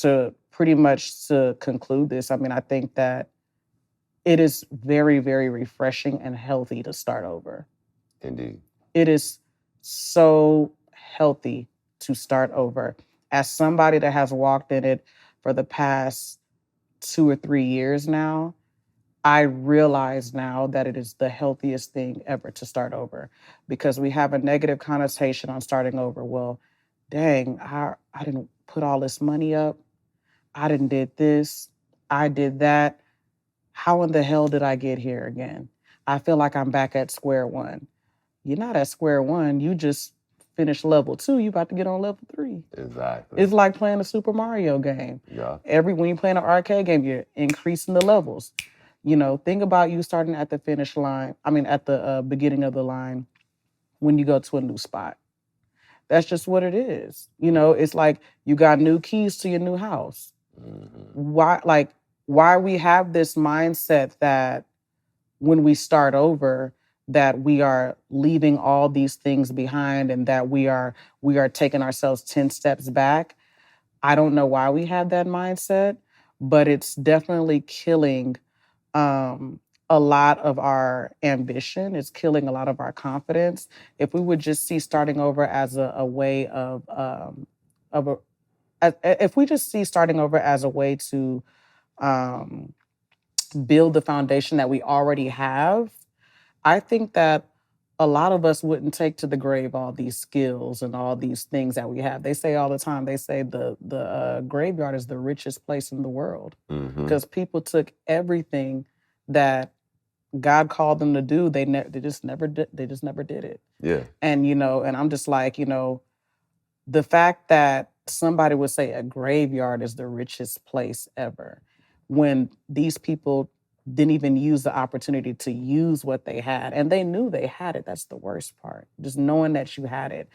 to pretty much to conclude this, I mean, I think that it is very, very refreshing and healthy to start over. Indeed. It is so healthy to start over. As somebody that has walked in it for the past 2 or 3 years now, I realize now that it is the healthiest thing ever to start over, because we have a negative connotation on starting over. Well, dang, I didn't put all this money up. I didn't did this. I did that. How in the hell did I get here again? I feel like I'm back at square one. You're not at square one. You just finished level 2. You about to get on level 3. Exactly. It's like playing a Super Mario game. Yeah. When you play an arcade game, you're increasing the levels. You know, think about you starting at the finish line. I mean, at the beginning of the line when you go to a new spot. That's just what it is. You know, it's like you got new keys to your new house. Why we have this mindset that when we start over, that we are leaving all these things behind and that we are taking ourselves 10 steps back. I don't know why we have that mindset, but it's definitely killing a lot of our ambition. It's killing a lot of our confidence. If we would just see starting over as a way if we just see starting over as a way to build the foundation that we already have, I think that a lot of us wouldn't take to the grave all these skills and all these things that we have. They say all the time, they say the graveyard is the richest place in the world, because people took everything that God called them to do. They just never did it. Yeah. And, you know, and I'm just like, you know, the fact that somebody would say a graveyard is the richest place ever, when these people didn't even use the opportunity to use what they had. And they knew they had it. That's the worst part. Just knowing that you had it.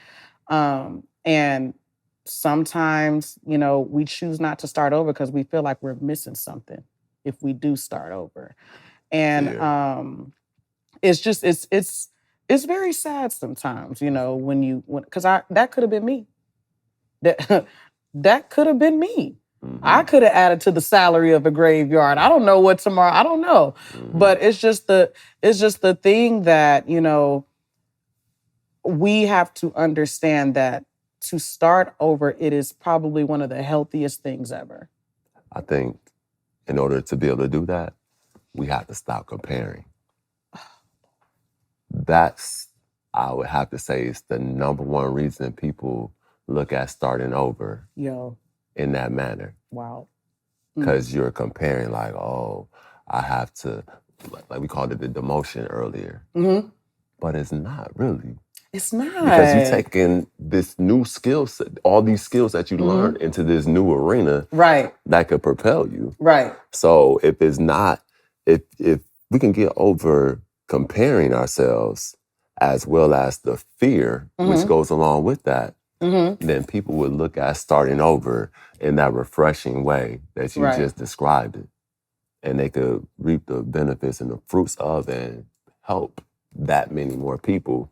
And sometimes, you know, we choose not to start over because we feel like we're missing something if we do start over. And it's very sad sometimes, you know, because that could have been me. That could have been me. I could have added to the salary of a graveyard. I don't know what tomorrow. I don't know, but it's just the thing that, you know, we have to understand that to start over, it is probably one of the healthiest things ever. I think in order to be able to do that, we have to stop comparing. That's, I would have to say, is the number one reason people look at starting over. In that manner. Wow. Because you're comparing like, oh, I have to, like we called it the demotion earlier. But it's not really. It's not. Because you're taking this new skill set, all these skills that you learned into this new arena. Right. That could propel you. Right. So if it's not, if we can get over comparing ourselves as well as the fear which goes along with that, then people would look at starting over in that refreshing way that you just described it. And they could reap the benefits and the fruits of and help that many more people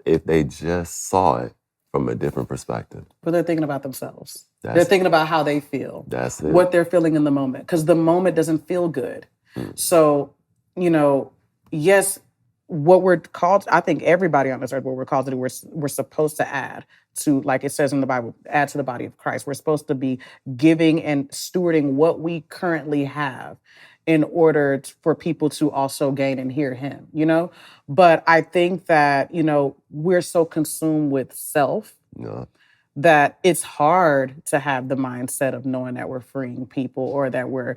if they just saw it from a different perspective. But they're thinking about themselves. They're thinking about how they feel. That's it. What they're feeling in the moment. Because the moment doesn't feel good. So, you know, yes, what we're called, I think everybody on this earth, what we're called to do, we're supposed to add to, like it says in the Bible, add to the body of Christ. We're supposed to be giving and stewarding what we currently have in order for people to also gain and hear him, you know? But I think that, you know, we're so consumed with self that it's hard to have the mindset of knowing that we're freeing people or that we're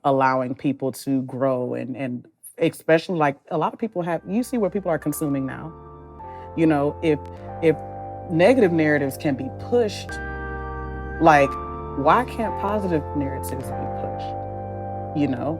allowing people to grow and especially like a lot of people you see what people are consuming now. You know, if negative narratives can be pushed, like why can't positive narratives be pushed? You know?